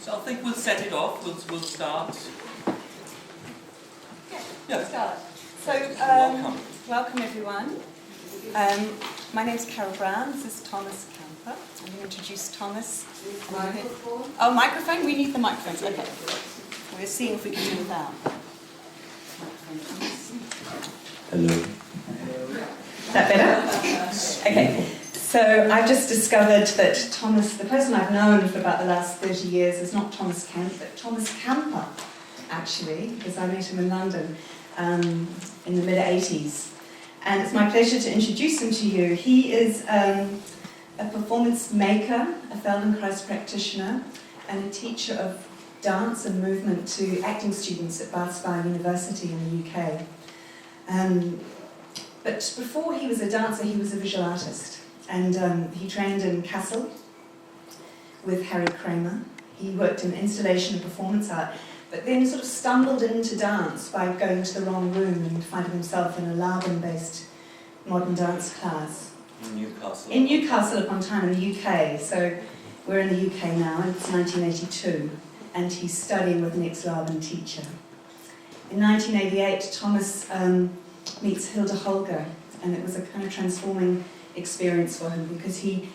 So I think we'll set it off. We'll start. Yeah. Start. So, welcome everyone. My name's Carol Brown. This is Thomas Camper. I'm going to introduce Thomas. Microphone. Oh, microphone? We need the microphones. Okay. We'll see if we can do without. Hello. Is that better? Okay. So I've just discovered that Thomas, the person I've known for about the last 30 years, is not Thomas Kemp, but Thomas Camper, actually, because I met him in London in the mid-80s. And it's my pleasure to introduce him to you. He is a performance maker, a Feldenkrais practitioner, and a teacher of dance and movement to acting students at Bath Spa University in the UK. But before he was a dancer, he was a visual artist. And he trained in Kassel with Harry Kramer. He worked in installation and performance art, but then sort of stumbled into dance by going to the wrong room and finding himself in a Laban-based modern dance class. In Newcastle. In Newcastle upon Tyne in the UK. So we're in the UK now, and it's 1982, and he's studying with an ex-Laban teacher. In 1988, Thomas meets Hilda Holger, and it was a kind of transforming experience for him because he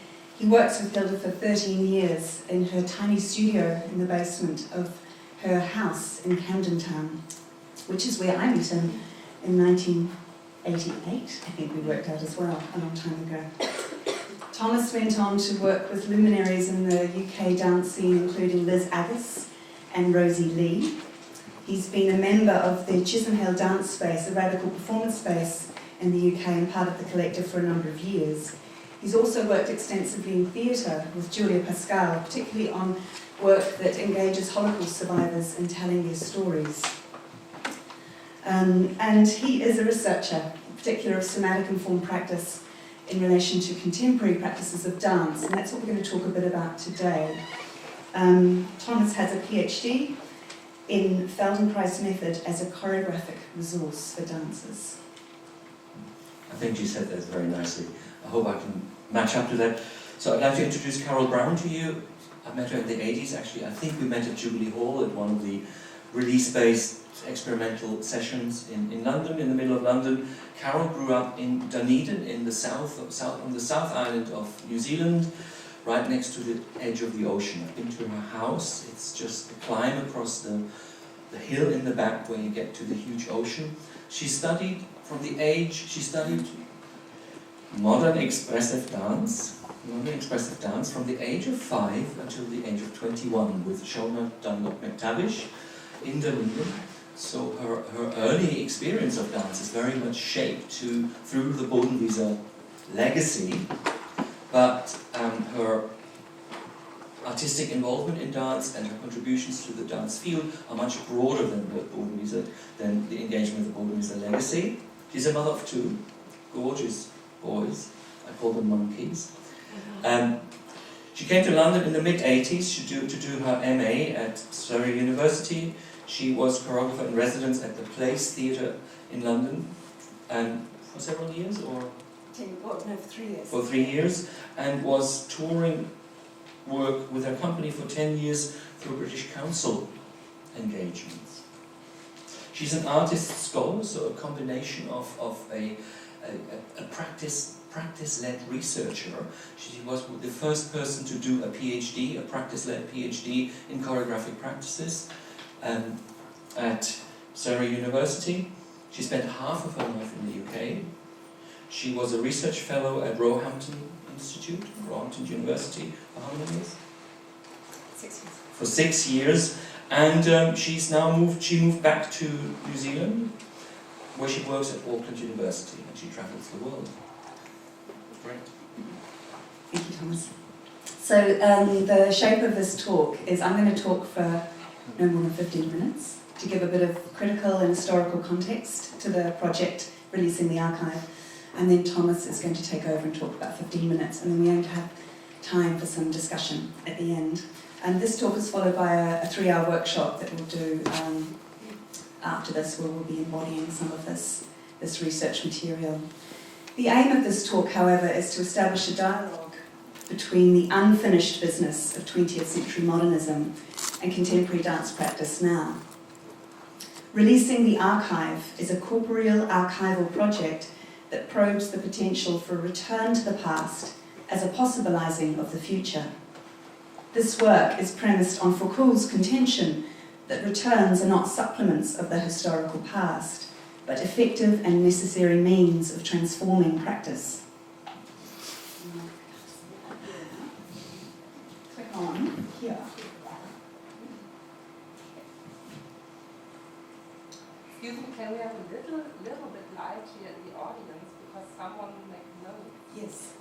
works with Hilda for 13 years in her tiny studio in the basement of her house in Camden Town, which is where I met him in 1988. I think we worked out as well a long time ago. Thomas went on to work with luminaries in the UK dance scene, including Liz Agus and Rosie Lee. He's been a member of the Chisholm Hill Dance Space, a radical performance space in the UK, and part of the collective for a number of years. He's also worked extensively in theatre with Julia Pascal, particularly on work that engages Holocaust survivors in telling their stories. And he is a researcher, in particular of somatic informed practice in relation to contemporary practices of dance, and that's what we're going to talk a bit about today. Thomas has a PhD in Feldenkrais method as a choreographic resource for dancers. I think you said that very nicely. I hope I can match up to that. So I'd like to introduce Carol Brown to you. I met her in the 80s, actually. I think we met at Jubilee Hall at one of the release-based experimental sessions in London, in the middle of London. Carol grew up in Dunedin, in the on the South Island of New Zealand, right next to the edge of the ocean. I've been to her house. It's just a climb across the hill in the back where you get to the huge ocean. She studied modern expressive dance from the age of 5 until the age of 21 with Shona Dunlop McTavish in Dunedin. So her early experience of dance is very much shaped through the Bodenwieser legacy, but her artistic involvement in dance and her contributions to the dance field are much broader than the engagement with the Bodenwieser legacy. She's a mother of 2 gorgeous boys. I call them monkeys. She came to London in the mid-80s to do her MA at Surrey University. She was choreographer in residence at the Place Theatre in London for several years, or? For 3 years. For 3 years, and was touring work with her company for 10 years through British Council engagements. She's an artist scholar, so a combination of a practice-led researcher. She was the first person to do a PhD, a practice-led PhD in choreographic practices at Surrey University. She spent half of her life in the UK. She was a research fellow at Roehampton University for how many years? 6 years. For 6 years, and she moved back to New Zealand, where she works at Auckland University, and she travels the world. Great. Thank you, Thomas. So the shape of this talk is I'm going to talk for no more than 15 minutes to give a bit of critical and historical context to the project Releasing the Archive. And then Thomas is going to take over and talk about 15 minutes, and then we're going to have time for some discussion at the end. And this talk is followed by a 3-hour workshop that we'll do after this, where we'll be embodying some of this research material. The aim of this talk, however, is to establish a dialogue between the unfinished business of 20th century modernism and contemporary dance practice now. Releasing the Archive is a corporeal archival project that probes the potential for a return to the past as a possibilizing of the future. This work is premised on Foucault's contention that returns are not supplements of the historical past, but effective and necessary means of transforming practice. Click on here. Excuse me, can we have a little bit light here in the audience because someone may know? Yes.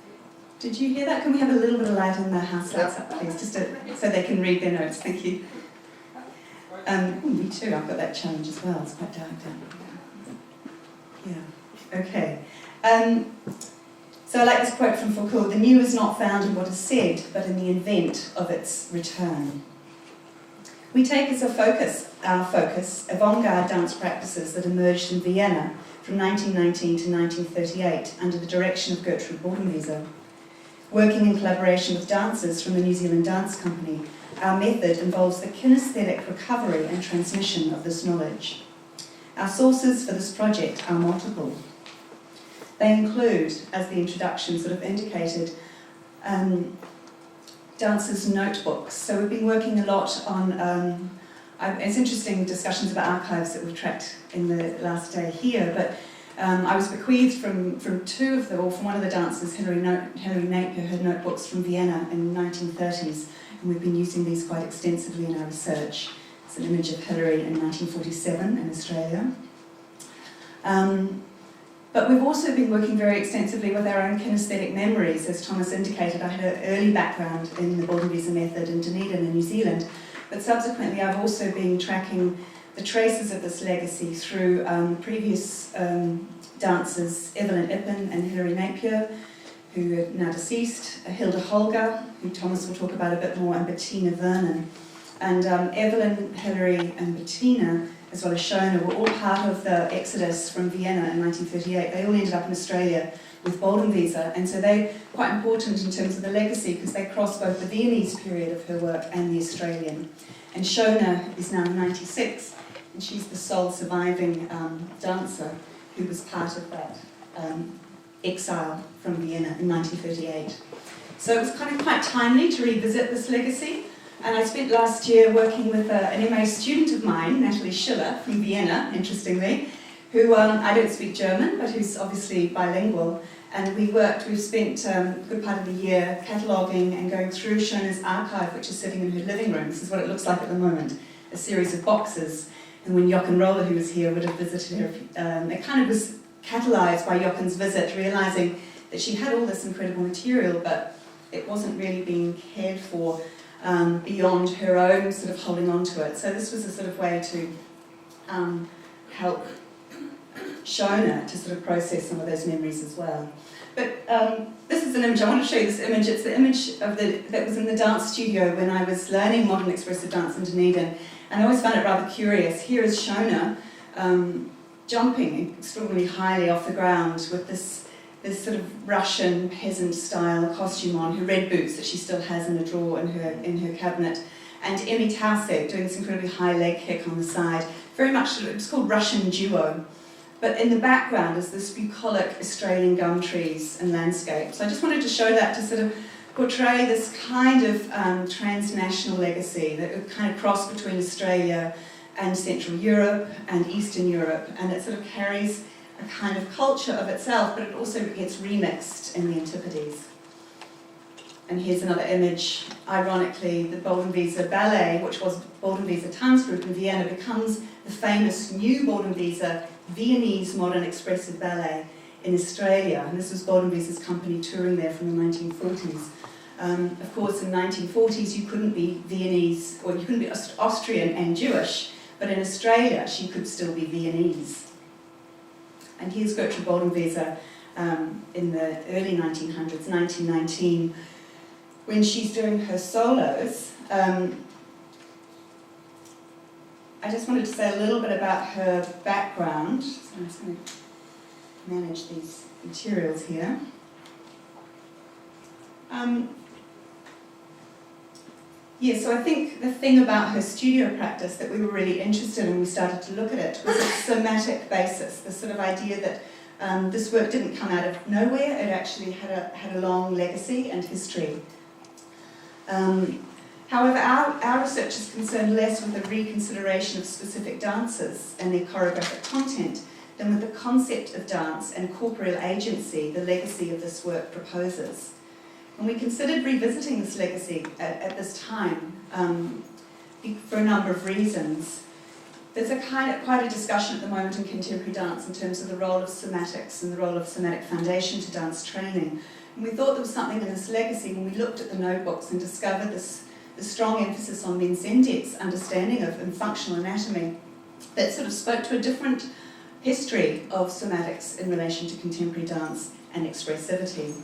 Did you hear that? Can we have a little bit of light in the house lights up, please, just so they can read their notes? Thank you. Me too. I've got that challenge as well. It's quite dark down here. Yeah. Okay. So I like this quote from Foucault: "The new is not found in what is said, but in the event of its return." We take as our focus, avant-garde dance practices that emerged in Vienna from 1919 to 1938 under the direction of Gertrude Bodenwieser. Working in collaboration with dancers from the New Zealand Dance Company, our method involves the kinesthetic recovery and transmission of this knowledge. Our sources for this project are multiple. They include, as the introduction sort of indicated, dancers' notebooks. So we've been working a lot on, it's interesting discussions about archives that we've tracked in the last day here, but I was bequeathed from one of the dancers, Hilary Napier, her notebooks from Vienna in the 1930s, and we've been using these quite extensively in our research. It's an image of Hilary in 1947 in Australia. But we've also been working very extensively with our own kinesthetic memories. As Thomas indicated, I had an early background in the Bodenwieser method in Dunedin in New Zealand, but subsequently I've also been tracking the traces of this legacy through previous dancers, Evelyn Ippen and Hilary Napier, who are now deceased, Hilda Holger, who Thomas will talk about a bit more, and Bettina Vernon. And Evelyn, Hilary and Bettina, as well as Shona, were all part of the exodus from Vienna in 1938. They all ended up in Australia with Bodenwieser, and so they're quite important in terms of the legacy because they cross both the Viennese period of her work and the Australian. And Shona is now 96, and she's the sole surviving dancer who was part of that exile from Vienna in 1938. So it was kind of quite timely to revisit this legacy. And I spent last year working with an MA student of mine, Natalie Schiller from Vienna, interestingly, who I don't speak German, but who's obviously bilingual. And we've spent a good part of the year cataloguing and going through Shona's archive, which is sitting in her living room. This is what it looks like at the moment, a series of boxes. And when Jochen Roller, who was here, would have visited her, it kind of was catalysed by Jochen's visit, realising that she had all this incredible material, but it wasn't really being cared for beyond her own sort of holding on to it. So this was a sort of way to help Shona to sort of process some of those memories as well. But this is an image, I want to show you this image. It's the image that was in the dance studio when I was learning modern expressive dance in Dunedin. And I always found it rather curious. Here is Shona jumping extraordinarily highly off the ground with this sort of Russian peasant-style costume on, her red boots that she still has in a drawer in her cabinet, and Emmy Tausig doing this incredibly high leg kick on the side. Very much, it's called Russian duo. But in the background is this bucolic Australian gum trees and landscape. So I just wanted to show that to sort of portray this kind of transnational legacy that would kind of cross between Australia and Central Europe and Eastern Europe, and it sort of carries a kind of culture of itself, but it also gets remixed in the Antipodes. And here's another image. Ironically, the Bodenwieser Ballet, which was Bodenwieser Tanzgroup in Vienna, becomes the famous new Bodenwieser Viennese modern expressive ballet in Australia. And this was Bodenwieser's company touring there from the 1940s. Of course, in the 1940s, you couldn't be Viennese, or you couldn't be Austrian and Jewish, but in Australia, she could still be Viennese. And here's Gertrude Bodenwieser in the early 1900s, 1919, when she's doing her solos. I just wanted to say a little bit about her background. So I'm just going to manage these materials here. Yeah, so I think the thing about her studio practice that we were really interested in when we started to look at it was its somatic basis, the sort of idea that this work didn't come out of nowhere, it actually had a long legacy and history. However, our research is concerned less with the reconsideration of specific dances and their choreographic content than with the concept of dance and corporeal agency the legacy of this work proposes. And we considered revisiting this legacy at this time for a number of reasons. There's quite a discussion at the moment in contemporary dance in terms of the role of somatics and the role of somatic foundation to dance training. And we thought there was something in this legacy when we looked at the notebooks and discovered the strong emphasis on Menzendek's understanding of functional anatomy that sort of spoke to a different history of somatics in relation to contemporary dance and expressivity.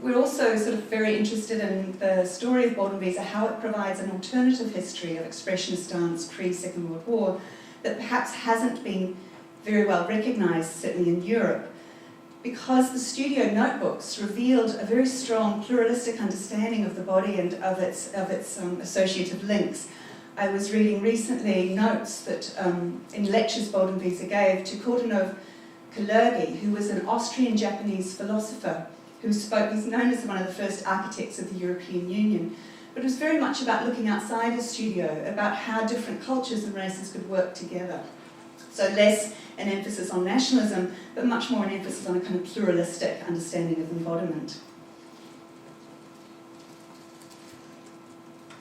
We're also sort of very interested in the story of Bodenwiese, how it provides an alternative history of expressionist dance pre-Second World War that perhaps hasn't been very well recognised, certainly in Europe, because the studio notebooks revealed a very strong pluralistic understanding of the body and of its associative links. I was reading recently notes that in lectures Bodenwiese gave to Kortunov Kalergi, who was an Austrian-Japanese philosopher who spoke, he's known as one of the first architects of the European Union, but it was very much about looking outside the studio, about how different cultures and races could work together. So less an emphasis on nationalism, but much more an emphasis on a kind of pluralistic understanding of embodiment.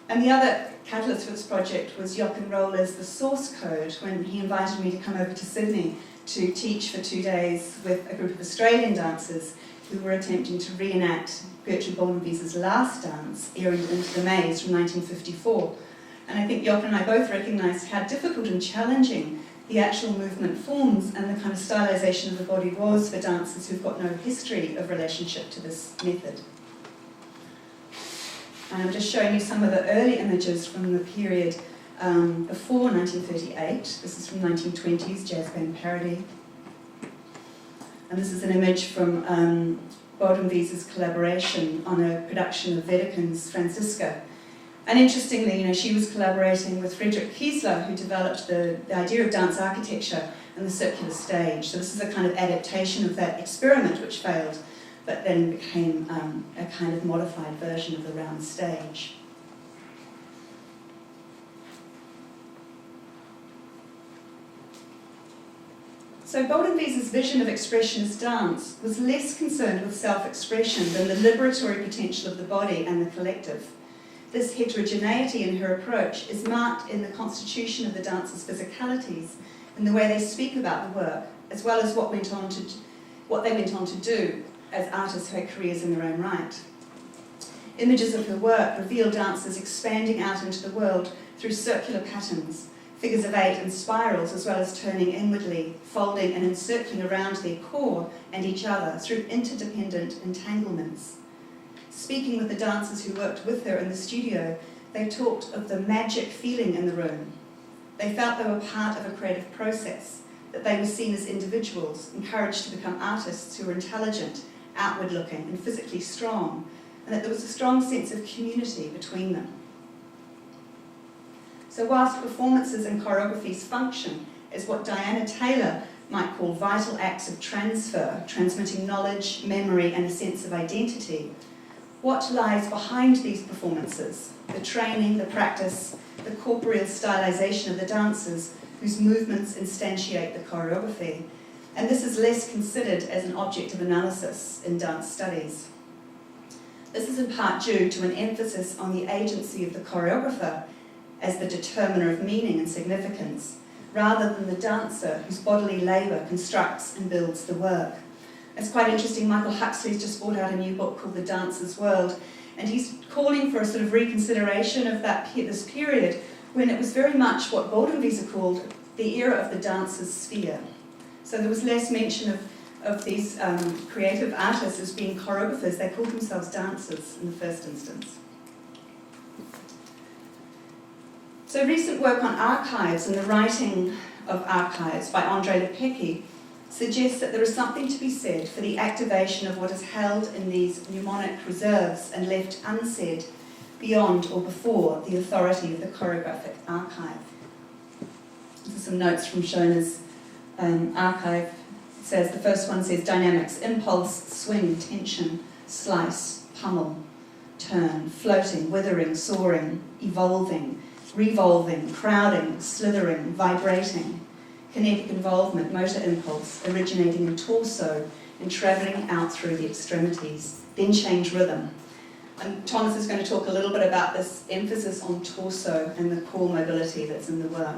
And the other catalyst for this project was Jochen Roller's The Source Code, when he invited me to come over to Sydney to teach for 2 days with a group of Australian dancers who were attempting to reenact Gertrude Bodenwiese's Last Dance, Airing into the Maze from 1954. And I think Jochen and I both recognised how difficult and challenging the actual movement forms and the kind of stylisation of the body was for dancers who've got no history of relationship to this method. And I'm just showing you some of the early images from the period before 1938. This is from 1920s, jazz band parody. And this is an image from Bodenwiese's collaboration on a production of Wedekin's Franziska. And interestingly, she was collaborating with Friedrich Kiesler, who developed the idea of dance architecture and the circular stage. So this is a kind of adaptation of that experiment which failed, but then became a kind of modified version of the round stage. So Bodenwiese's vision of expressionist dance was less concerned with self-expression than the liberatory potential of the body and the collective. This heterogeneity in her approach is marked in the constitution of the dancers' physicalities, in the way they speak about the work, as well as what they went on to do as artists who had careers in their own right. Images of her work reveal dancers expanding out into the world through circular patterns, figures of 8 and spirals, as well as turning inwardly, folding and encircling around their core and each other through interdependent entanglements. Speaking with the dancers who worked with her in the studio, they talked of the magic feeling in the room. They felt they were part of a creative process, that they were seen as individuals, encouraged to become artists who were intelligent, outward-looking and physically strong, and that there was a strong sense of community between them. So whilst performances and choreographies function as what Diana Taylor might call vital acts of transfer, transmitting knowledge, memory and a sense of identity, what lies behind these performances? The training, the practice, the corporeal stylisation of the dancers whose movements instantiate the choreography. And this is less considered as an object of analysis in dance studies. This is in part due to an emphasis on the agency of the choreographer as the determiner of meaning and significance, rather than the dancer whose bodily labour constructs and builds the work. It's quite interesting, Michael Huxley's just brought out a new book called The Dancer's World, and he's calling for a sort of reconsideration of this period when it was very much what Bodenwiese called the era of the dancer's sphere. So there was less mention of these creative artists as being choreographers. They called themselves dancers in the first instance. So recent work on archives and the writing of archives by André Lepecki suggests that there is something to be said for the activation of what is held in these mnemonic reserves and left unsaid beyond or before the authority of the choreographic archive. These are some notes from Schoner's archive. It says, the first one says, dynamics, impulse, swing, tension, slice, pummel, turn, floating, withering, soaring, evolving, revolving, crowding, slithering, vibrating, kinetic involvement, motor impulse, originating in torso and travelling out through the extremities, then change rhythm. And Thomas is going to talk a little bit about this emphasis on torso and the core mobility that's in the work.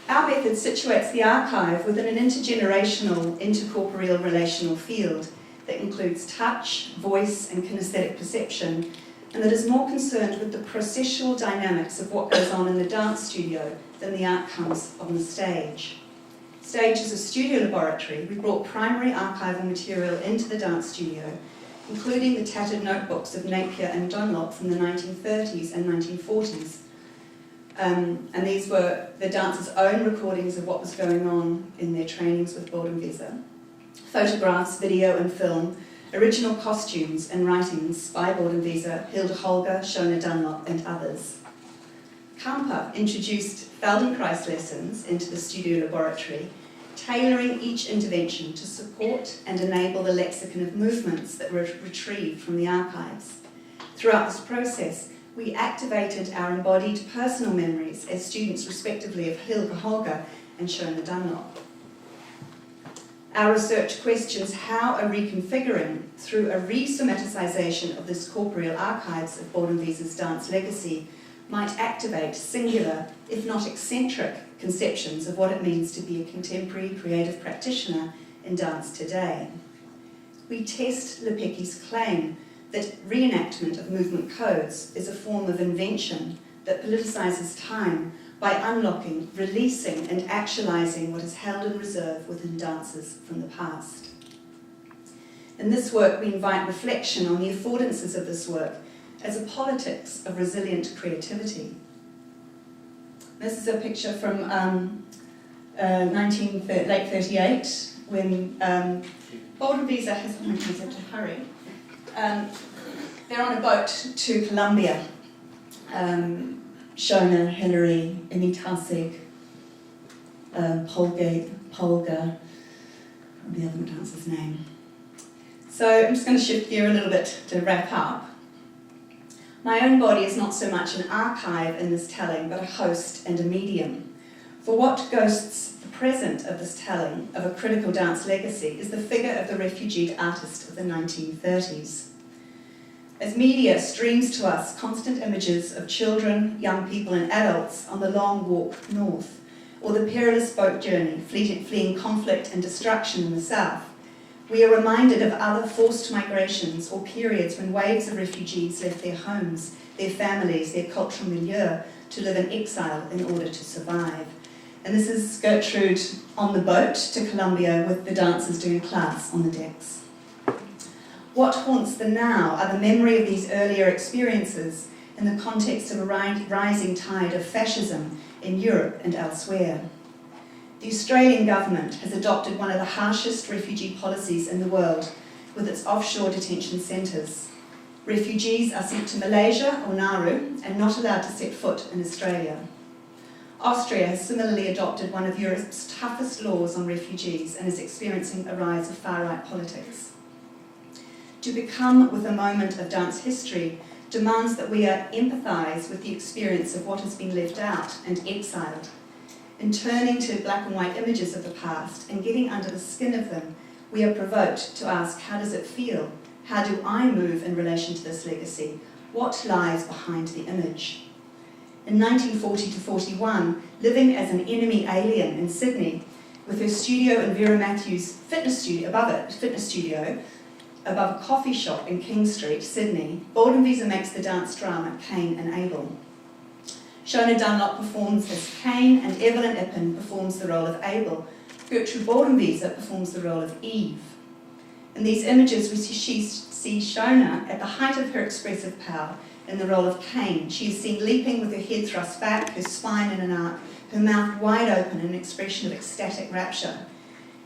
Our method situates the archive within an intergenerational, intercorporeal relational field that includes touch, voice, and kinesthetic perception, and that is more concerned with the processual dynamics of what goes on in the dance studio than the outcomes on the stage. Stage is a studio laboratory. We brought primary archival material into the dance studio, including the tattered notebooks of Napier and Dunlop from the 1930s and 1940s. And these were the dancers' own recordings of what was going on in their trainings with Bodenwieser. Photographs, video and film, original costumes and writings by Bodenwieser, Hilde Holger, Shona Dunlop and others. Kamper introduced Feldenkrais lessons into the studio laboratory, tailoring each intervention to support and enable the lexicon of movements that were retrieved from the archives. Throughout this process, we activated our embodied personal memories as students respectively of Hilde Holger and Shona Dunlop. Our research questions how a reconfiguring through a re-somaticization of this corporeal archives of Bodenwieser's dance legacy might activate singular, if not eccentric, conceptions of what it means to be a contemporary creative practitioner in dance today. We test Lepecky's claim that reenactment of movement codes is a form of invention that politicizes time by unlocking, releasing and actualizing what is held in reserve within dances from the past. In this work, we invite reflection on the affordances of this work as a politics of resilient creativity. This is a picture from late 38, when Bodenwieser has, oh my goodness, I have to hurry. They're on a boat to Colombia. Shona, Hillary, Emi Tarsig, Polga, the other dancer's name. So I'm just going to shift gear a little bit to wrap up. My own body is not so much an archive in this telling, but a host and a medium. For what ghosts the present of this telling of a critical dance legacy is the figure of the refugeed artist of the 1930s. As media streams to us constant images of children, young people and adults on the long walk north, or the perilous boat journey fleeing conflict and destruction in the south, we are reminded of other forced migrations or periods when waves of refugees left their homes, their families, their cultural milieu to live in exile in order to survive. And this is Gertrude on the boat to Colombia with the dancers doing a class on the decks. What haunts the now are the memory of these earlier experiences in the context of a rising tide of fascism in Europe and elsewhere. The Australian government has adopted one of the harshest refugee policies in the world with its offshore detention centres. Refugees are sent to Malaysia or Nauru and not allowed to set foot in Australia. Austria has similarly adopted one of Europe's toughest laws on refugees and is experiencing a rise of far-right politics. To become with a moment of dance history demands that we empathise with the experience of what has been left out and exiled. In turning to black and white images of the past and getting under the skin of them, we are provoked to ask, how does it feel? How do I move in relation to this legacy? What lies behind the image? In 1940 to 41, living as an enemy alien in Sydney, with her studio in Vera Matthews' fitness studio above a coffee shop in King Street, Sydney, Bodenwieser makes the dance drama Cain and Abel. Shona Dunlop performs as Cain and Evelyn Ippen performs the role of Abel. Gertrude Bodenwieser performs the role of Eve. In these images, we see Shona at the height of her expressive power in the role of Cain. She is seen leaping with her head thrust back, her spine in an arc, her mouth wide open in an expression of ecstatic rapture.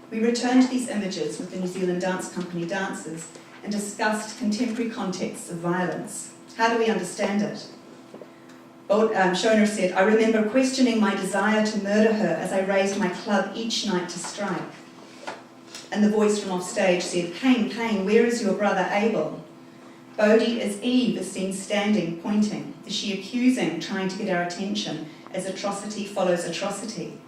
We returned these images with the New Zealand Dance Company dancers and discussed contemporary contexts of violence. How do we understand it? Schoner said, I remember questioning my desire to murder her as I raised my club each night to strike. And the voice from off stage said, Cain, Cain, where is your brother Abel? Bodhi as Eve is seen standing, pointing. Is she accusing, trying to get our attention, as atrocity follows atrocity?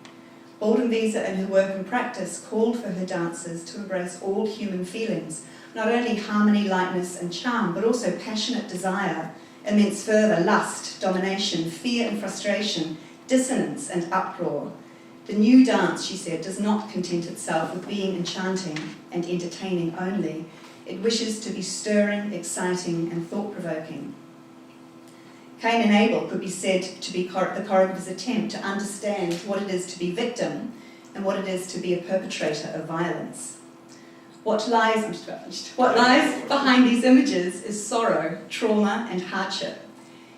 Baldwin-Visa in her work and practice called for her dancers to embrace all human feelings, not only harmony, lightness and charm, but also passionate desire, immense fervour, lust, domination, fear and frustration, dissonance and uproar. The new dance, she said, does not content itself with being enchanting and entertaining only. It wishes to be stirring, exciting and thought-provoking. Cain and Abel could be said to be the choreographer's attempt to understand what it is to be victim and what it is to be a perpetrator of violence. What lies behind these images is sorrow, trauma and hardship.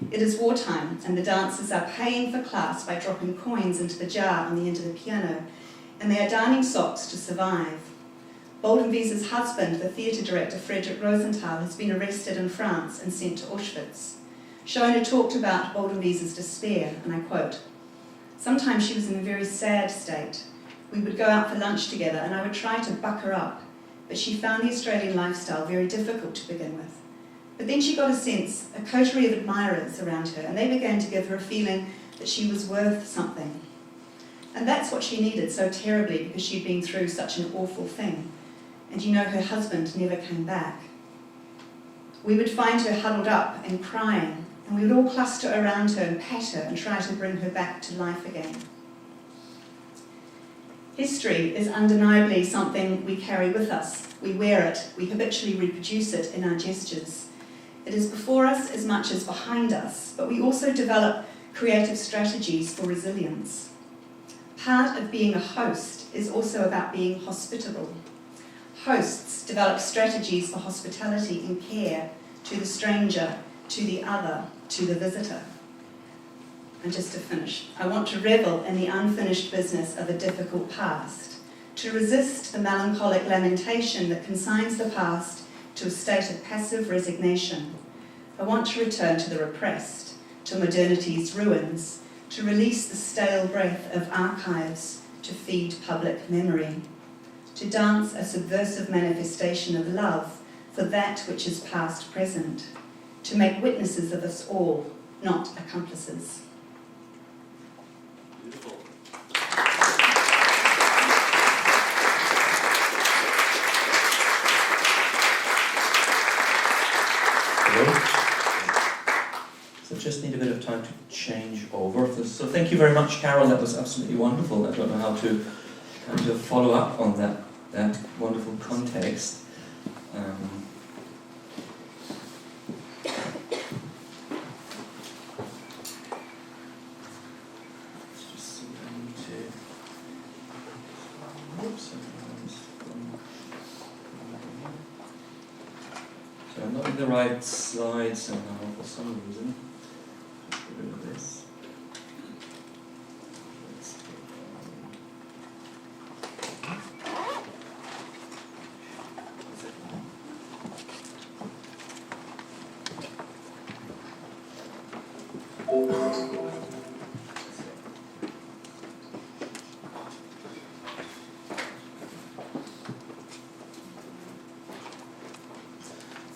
It is wartime and the dancers are paying for class by dropping coins into the jar on the end of the piano, and they are darning socks to survive. Baldwin-Visa's husband, the theatre director Frederick Rosenthal, has been arrested in France and sent to Auschwitz. Schoner talked about Baldwin-Visa's despair, and I quote, sometimes she was in a very sad state. We would go out for lunch together and I would try to buck her up, but she found the Australian lifestyle very difficult to begin with. But then she got a sense, a coterie of admirers around her, and they began to give her a feeling that she was worth something. And that's what she needed so terribly because she'd been through such an awful thing. And you know, her husband never came back. We would find her huddled up and crying, and we would all cluster around her and pat her and try to bring her back to life again. History is undeniably something we carry with us. We wear it, we habitually reproduce it in our gestures. It is before us as much as behind us, but we also develop creative strategies for resilience. Part of being a host is also about being hospitable. Hosts develop strategies for hospitality and care to the stranger, to the other, to the visitor. And just to finish, I want to revel in the unfinished business of a difficult past, to resist the melancholic lamentation that consigns the past to a state of passive resignation. I want to return to the repressed, to modernity's ruins, to release the stale breath of archives, to feed public memory, to dance a subversive manifestation of love for that which is past present, to make witnesses of us all, not accomplices. Beautiful. So just need a bit of time to change over. So thank you very much, Carol. That was absolutely wonderful. I don't know how to kind of follow up on that wonderful context. Let's just see if I need to. Oops, so I'm not in the right slide somehow for some reason. Just get rid of this. Let's go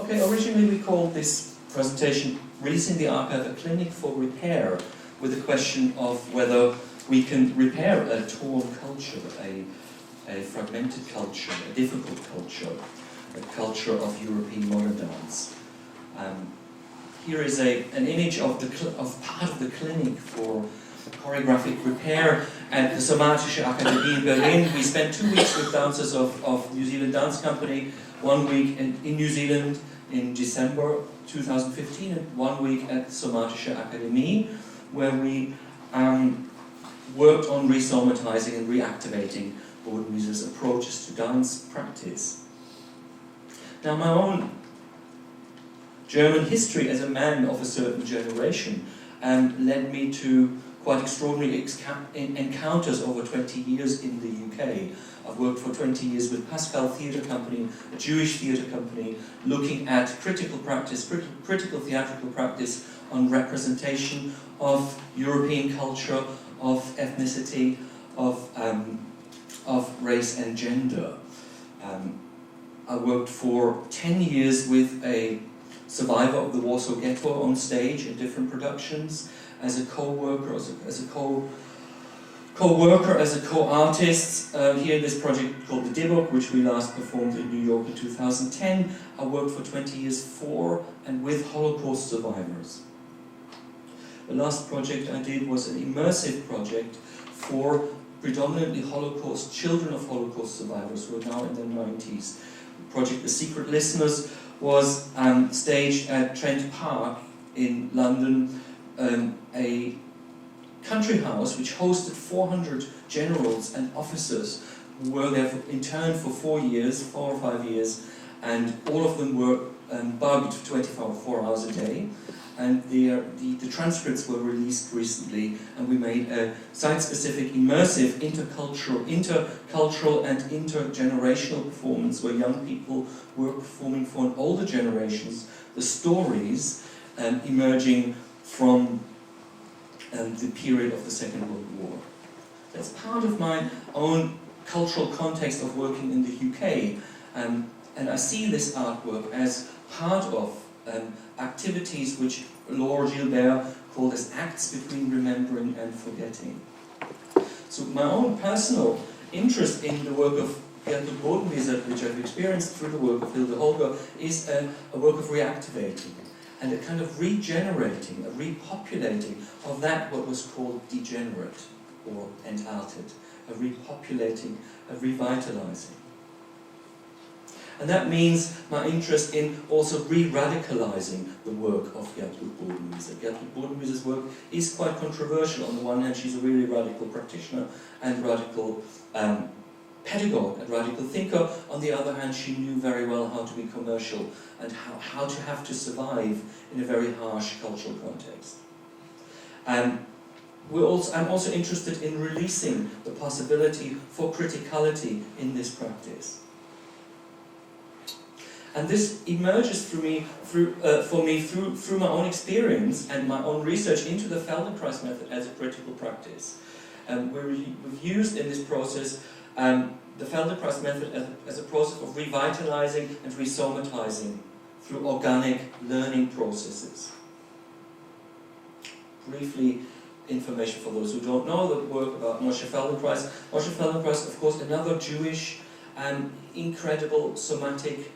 Okay, originally we called this presentation Releasing the Archive, a Clinic for Repair, with the question of whether we can repair a torn culture, a fragmented culture, a difficult culture, a culture of European modern dance. Here is an image of part of the clinic for choreographic repair at the Somatische Akademie in Berlin. We spent 2 weeks with dancers of New Zealand Dance Company, 1 week in New Zealand in December 2015 and 1 week at the Somatische Akademie, where we worked on resomatizing and reactivating Baldwin-Visa's approaches to dance practice. Now, my own German history as a man of a certain generation led me to quite extraordinary encounters over 20 years in the UK. I've worked for 20 years with Pascal Theatre Company, a Jewish theatre company, looking at critical practice, critical theatrical practice on representation of European culture, of ethnicity, of race and gender. I worked for 10 years with a survivor of the Warsaw Ghetto on stage in different productions, as a co-worker, as a co-artist. Here, this project called The Dibuk, which we last performed in New York in 2010. I worked for 20 years for and with Holocaust survivors. The last project I did was an immersive project for predominantly children of Holocaust survivors who are now in their 90s. The project The Secret Listeners was staged at Trent Park in London, a country house which hosted 400 generals and officers who were there interned for 4 or 5 years, and all of them were bugged 24 hours a day. And the transcripts were released recently, and we made a site-specific, immersive, intercultural and intergenerational performance where young people were performing for an older generations the stories emerging from the period of the Second World War. That's part of my own cultural context of working in the UK, and I see this artwork as part of activities which Laure Gilbert called as acts between remembering and forgetting. So my own personal interest in the work of Gertrud Bodenwieser, which I've experienced through the work of Hilde Holger, is a work of reactivating and a kind of regenerating, a repopulating of that what was called degenerate or entarted, a repopulating, a revitalizing. And that means my interest in also re-radicalizing the work of Gertrud Bodenwieser. Gertrud Bodenwieser's work is quite controversial. On the one hand, she's a really radical practitioner and radical pedagogue and radical thinker. On the other hand, she knew very well how to be commercial and how to have to survive in a very harsh cultural context. I'm also interested in releasing the possibility for criticality in this practice. And this emerges for me through my own experience and my own research into the Feldenkrais method as a critical practice. We've used in this process the Feldenkrais method as a process of revitalizing and resomatizing through organic learning processes. Briefly, information for those who don't know the work about Moshe Feldenkrais. Moshe Feldenkrais, of course, another Jewish, incredible somatic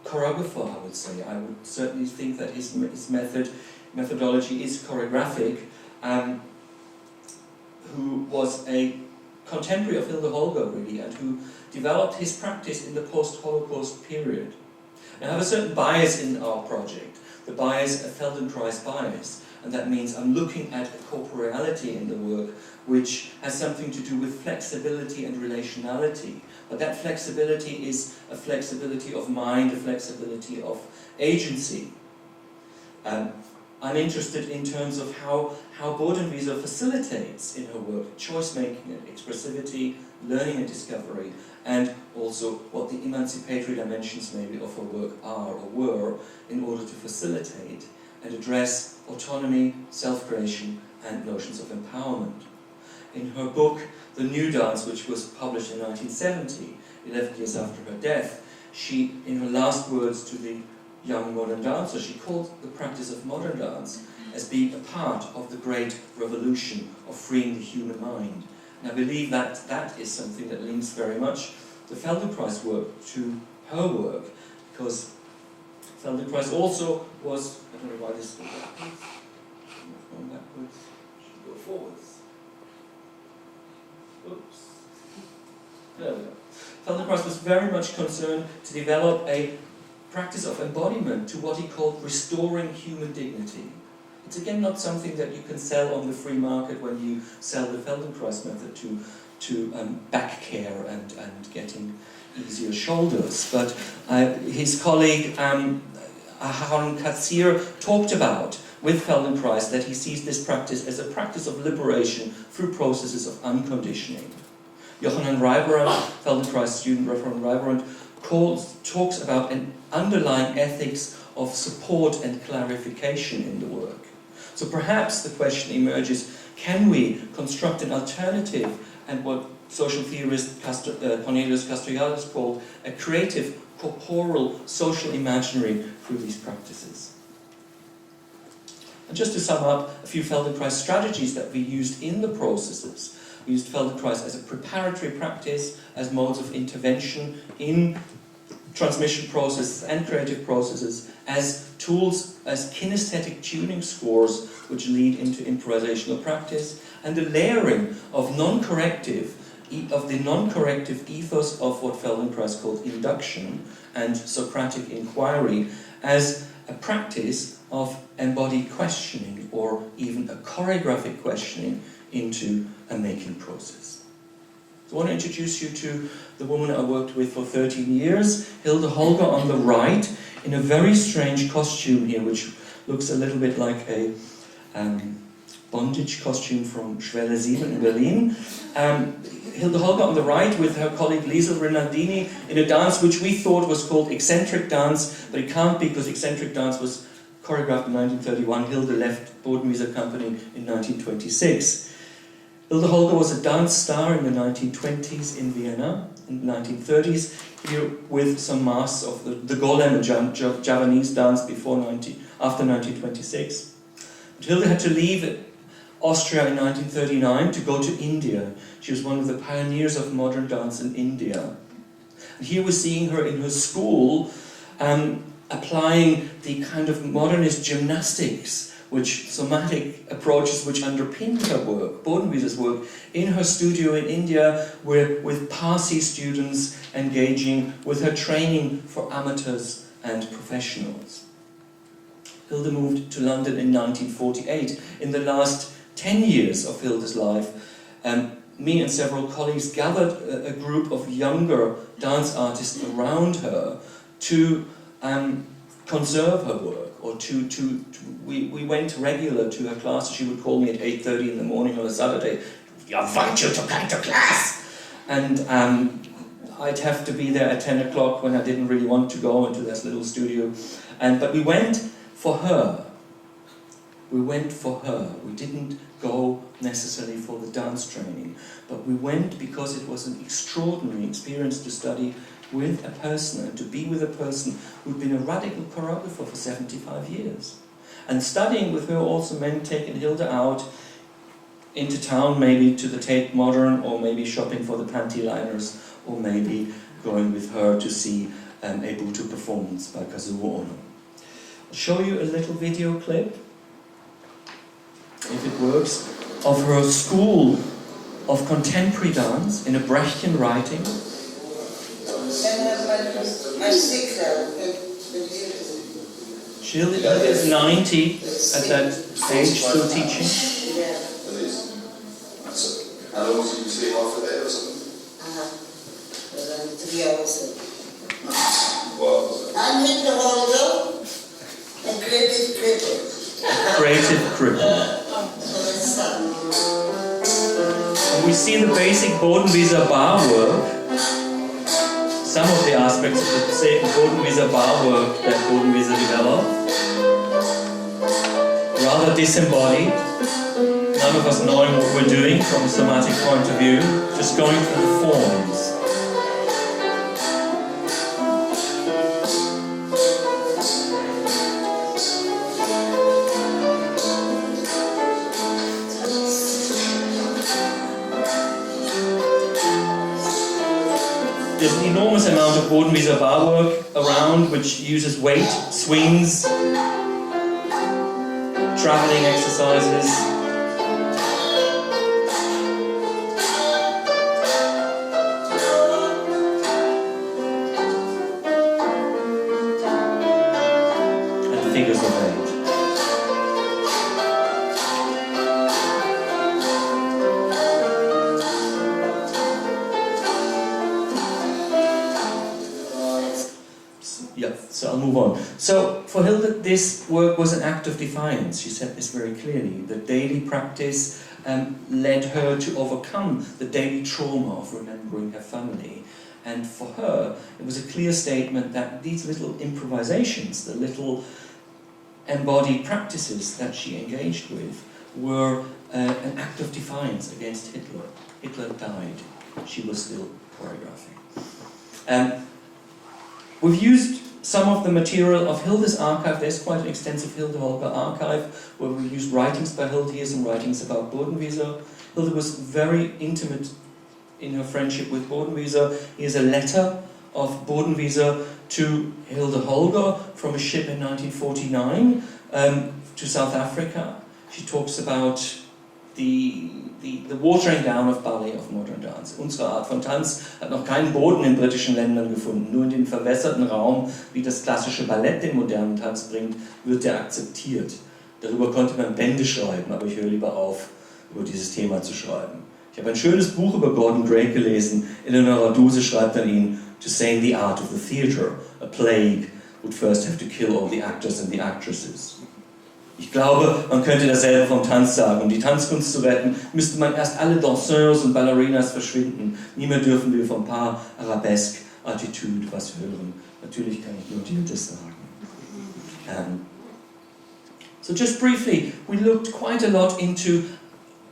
choreographer, I would say. I would certainly think that his methodology is choreographic, who was a contemporary of Hilde Holger, really, and who developed his practice in the post-Holocaust period. I have a certain bias in our project, the bias, a Feldenkrais bias, and that means I'm looking at a corporeality in the work which has something to do with flexibility and relationality. But that flexibility is a flexibility of mind, a flexibility of agency. I'm interested in terms of how Bodenwieser facilitates in her work choice-making and expressivity, learning and discovery, and also what the emancipatory dimensions maybe of her work are or were in order to facilitate and address autonomy, self-creation, and notions of empowerment. In her book, The New Dance, which was published in 1970, 11 years after her death, she, in her last words to the young modern dancer, she called the practice of modern dance as being a part of the great revolution of freeing the human mind. And I believe that that is something that links very much the Feldenkrais work to her work, because Feldenkrais also was, I don't know why this goes backwards, going backwards, should go forwards. Oops. There we go. Feldenkrais was very much concerned to develop a practice of embodiment to what he called restoring human dignity. It's again not something that you can sell on the free market when you sell the Feldenkrais method to back care and getting easier shoulders. But his colleague Aharon Katsir talked about with Feldenkrais that he sees this practice as a practice of liberation through processes of unconditioning. Johann Reiberand, Feldenkrais student Reverend Reiberand, talks about an underlying ethics of support and clarification in the work. So perhaps the question emerges, can we construct an alternative and what social theorist Cornelius Castoriadis called a creative, corporal, social imaginary through these practices? And just to sum up, a few Feldenkrais strategies that we used in the processes. We used Feldenkrais as a preparatory practice, as modes of intervention in transmission processes and creative processes, as tools, as kinesthetic tuning scores which lead into improvisational practice, and the layering of the non-corrective ethos of what Feldenkrais called induction and Socratic inquiry as a practice of embodied questioning or even a choreographic questioning into a making process. So I want to introduce you to the woman I worked with for 13 years, Hilde Holger on the right, in a very strange costume here, which looks a little bit like a bondage costume from Schwelle 7 in Berlin. Hilde Holger on the right with her colleague Liesel Rinaldini in a dance which we thought was called eccentric dance, but it can't be because eccentric dance was choreographed in 1931. Hilde left Bodenwieser Company in 1926. Hilde Holger was a dance star in the 1920s in Vienna, in the 1930s, here with some masks of the Golem, a Javanese dance after 1926. But Hilde had to leave Austria in 1939 to go to India. She was one of the pioneers of modern dance in India. And here we're seeing her in her school applying the kind of modernist gymnastics, somatic approaches which underpinned her work, Bodenwieser's work, in her studio in India, with Parsi students engaging with her training for amateurs and professionals. Hilde moved to London in 1948. In the last 10 years of Hilde's life, me and several colleagues gathered a group of younger dance artists around her to conserve her work, or we went regular to her class. She would call me at 8:30 in the morning on a Saturday. I want you to come to class! And I'd have to be there at 10 o'clock when I didn't really want to go into this little studio. But we went for her. We went for her. We didn't go necessarily for the dance training, but we went because it was an extraordinary experience to study with a person and to be with a person who'd been a radical choreographer for 75 years. And studying with her also meant taking Hilde out into town, maybe to the Tate Modern, or maybe shopping for the panty liners, or maybe going with her to see a Buto performance by Kazuo Ono. I'll show you a little video clip, if it works, of her school of contemporary dance in a Brechtian writing. Hilde is 90 at that age, still teaching. How long did you sleep after that or something? 3 hours. Wow. I'm Hilde Holger, a creative cripple. Creative cripple. And we see the basic Bodenwieser bar work. Some of the aspects of the Bodenwieser bar work that Bodenwieser developed. Rather disembodied. None of us knowing what we're doing from a somatic point of view. Just going through the forms. There's an enormous amount of Bodenwieser bar work around which uses weight, swings, traveling exercises. And figures of 8. Yeah, so I'll move on. So for Hilde, this work was an act of defiance. She said this very clearly. The daily practice led her to overcome the daily trauma of remembering her family. And for her, it was a clear statement that these little improvisations, the little embodied practices that she engaged with, were an act of defiance against Hitler. Hitler died. She was still choreographing. We've used some of the material of Hilde's archive. There's quite an extensive Hilde Holger archive where we used writings by Hilde. Here's some writings about Bodenwieser. Hilde was very intimate in her friendship with Bodenwieser. Here's a letter of Bodenwieser to Hilde Holger from a ship in 1949 to South Africa. She talks about the watering down of ballet, of modern dance. Unsere Art von Tanz hat noch keinen Boden in britischen Ländern gefunden. Nur in dem verwässerten Raum, wie das klassische Ballett den modernen Tanz bringt, wird er akzeptiert. Darüber konnte man Bände schreiben, aber ich höre lieber auf, über dieses Thema zu schreiben. Ich habe ein schönes Buch über Gordon Gray gelesen. Eleanor Duse schreibt an ihn, to say in the art of the theatre, a plague would first have to kill all the actors and the actresses. Ich glaube, man könnte dasselbe vom Tanz sagen. Um die Tanzkunst zu retten, müsste man erst alle Danseurs und Ballerinas verschwinden. Nie mehr dürfen wir vom Paar Arabesque Attitude was hören. Natürlich kann ich nur das sagen. So just briefly, we looked quite a lot into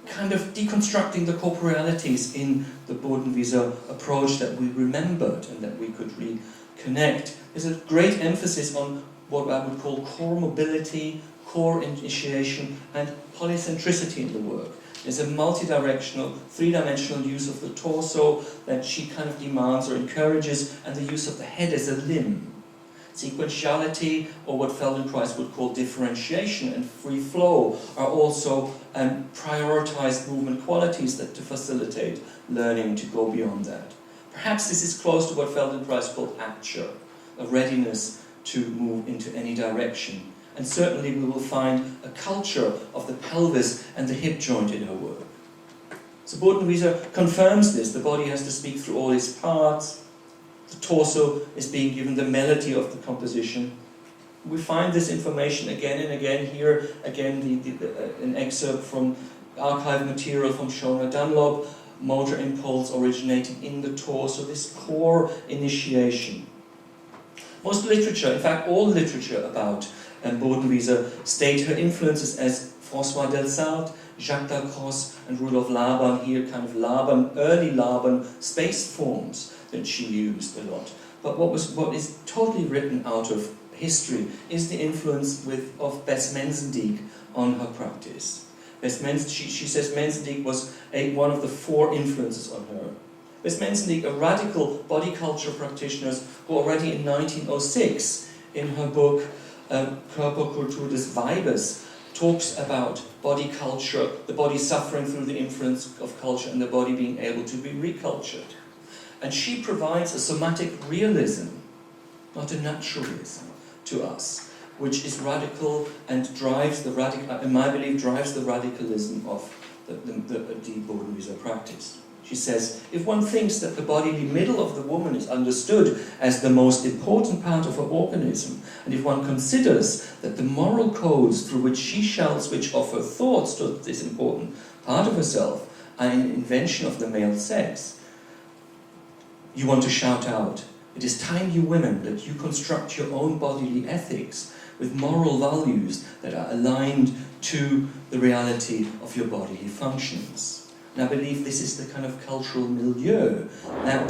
kind of deconstructing the corporealities in the Bodenwieser approach that we remembered and that we could reconnect. There's a great emphasis on what I would call core mobility, core initiation, and polycentricity in the work. There's a multi-directional, three-dimensional use of the torso that she kind of demands or encourages, and the use of the head as a limb. Sequentiality, or what Feldenkrais would call differentiation and free flow, are also prioritized movement qualities that to facilitate learning to go beyond that. Perhaps this is close to what Feldenkrais called acture, a readiness to move into any direction. And certainly we will find a culture of the pelvis and the hip joint in her work. So Bodenwieser confirms this. The body has to speak through all its parts. The torso is being given the melody of the composition. We find this information again and again here. Again, an excerpt from archive material from Shona Dunlop, motor impulse originating in the torso, this core initiation. Most literature, in fact all literature about Bodenwieser state her influences as François Delsarte, Jacques Dalcroze and Rudolf Laban, here kind of Laban, early Laban space forms that she used a lot. But what is totally written out of history is the influence of Bess Mensendijk on her practice. She says Mensendijk was one of the four influences on her. Bess Mensendijk, a radical body culture practitioner who already in 1906 in her book Körperkultur des Weibes talks about body culture, the body suffering through the influence of culture and the body being able to be recultured. And she provides a somatic realism, not a naturalism, to us, which is radical and drives the in my belief, drives the radicalism of the Bodenwieser practice. She says, if one thinks that the bodily middle of the woman is understood as the most important part of her organism, and if one considers that the moral codes through which she shall switch off her thoughts to this important part of herself are an invention of the male sex, you want to shout out, it is time, you women, that you construct your own bodily ethics with moral values that are aligned to the reality of your bodily functions. And I believe this is the kind of cultural milieu that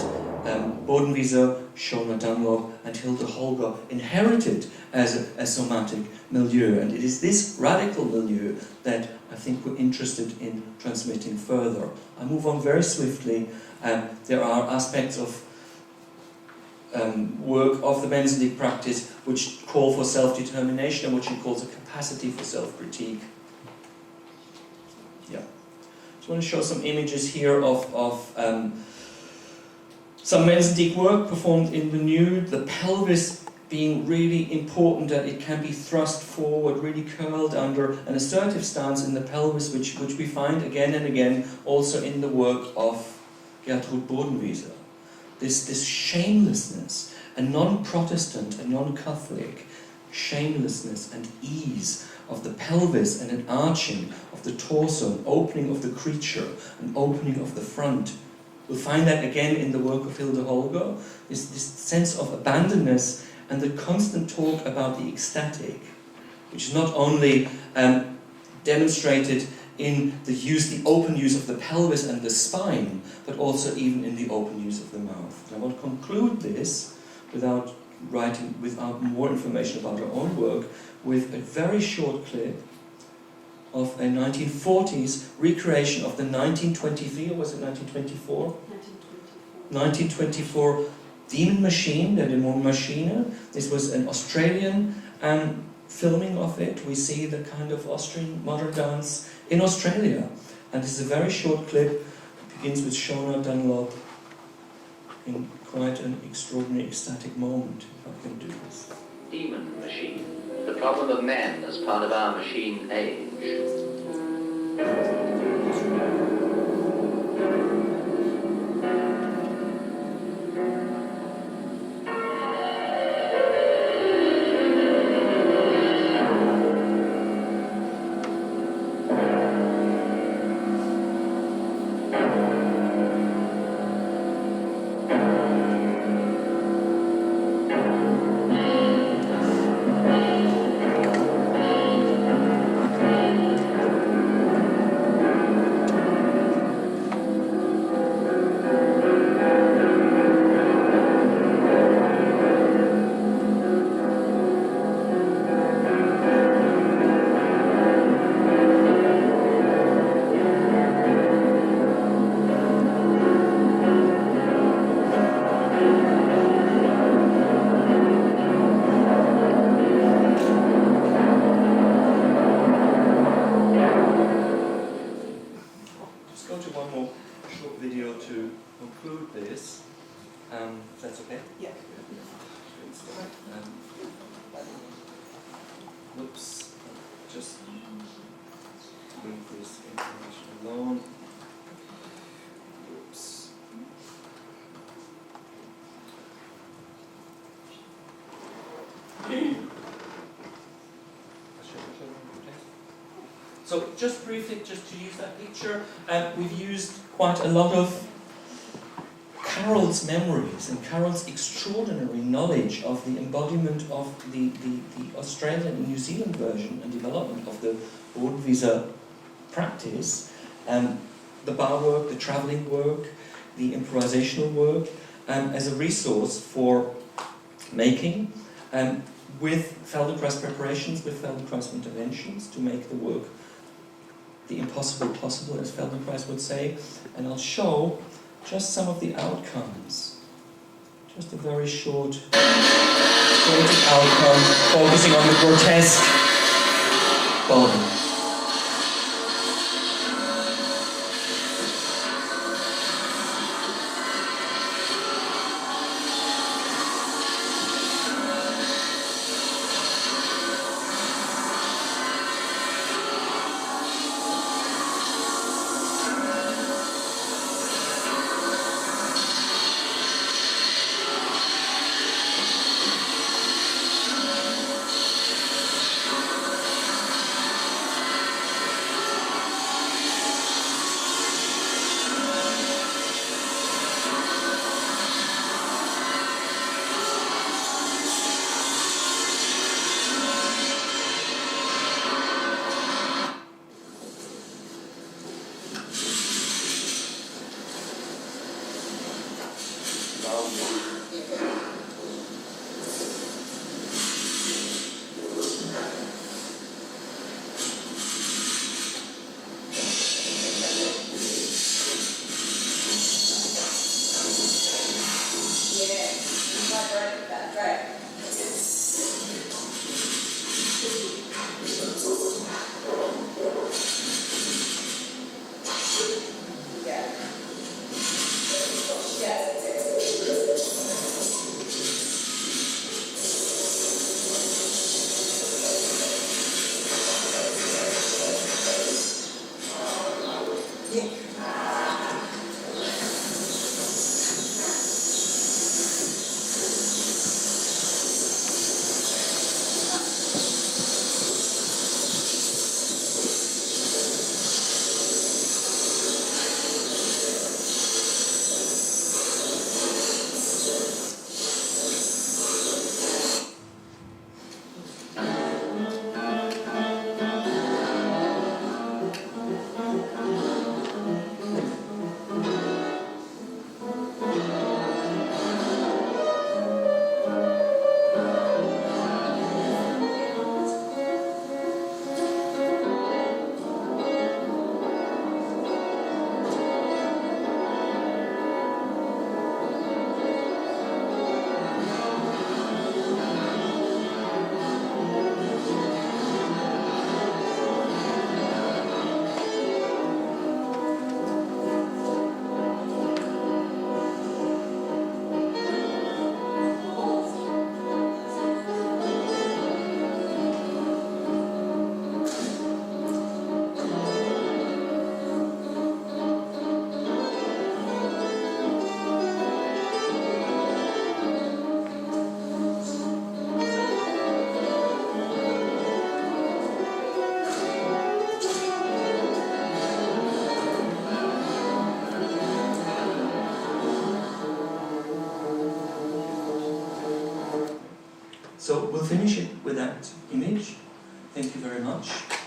Bodenwieser, Shona Dunlop and Hilde Holger inherited as a somatic milieu. And it is this radical milieu that I think we're interested in transmitting further. I move on very swiftly. There are aspects of work of the Mensendijk practice which call for self-determination and what she calls a capacity for self-critique. Yeah. I want to show some images here of some Mensendijk work performed in the nude, the pelvis being really important, that it can be thrust forward, really curled under an assertive stance in the pelvis, which we find again and again also in the work of Gertrud Bodenwieser. This shamelessness, a non-Protestant, a non-Catholic, shamelessness and ease of the pelvis, and an arching of the torso, an opening of the creature, an opening of the front. We'll find that again in the work of Hilde Holger, this sense of abandonness and the constant talk about the ecstatic, which is not only demonstrated in the open use of the pelvis and the spine, but also even in the open use of the mouth. And I want to conclude this without more information about our own work, with a very short clip of a 1940s recreation of the 1923, or was it 1924? 1924 Demon Machine, the Demon Machine. This was an Australian filming of it. We see the kind of Austrian modern dance in Australia. And this is a very short clip. It begins with Shona Dunlop in quite an extraordinary ecstatic moment, if I can do this. Demon Machine. The problem of man as part of our machine age. Whoops, just leave this information alone. Whoops. So just briefly, just to use that picture, we've used quite a lot of Carol's memories and Carol's extraordinary knowledge of the embodiment of the Australian and New Zealand version and development of the Bodenwieser practice, the bar work, the travelling work, the improvisational work, as a resource for making, with Feldenkrais preparations, with Feldenkrais interventions, to make the work the impossible possible, as Feldenkrais would say. And I'll show just some of the outcomes. Just a very short poetic outcome, focusing on the grotesque body. So we'll finish it with that image. Thank you very much.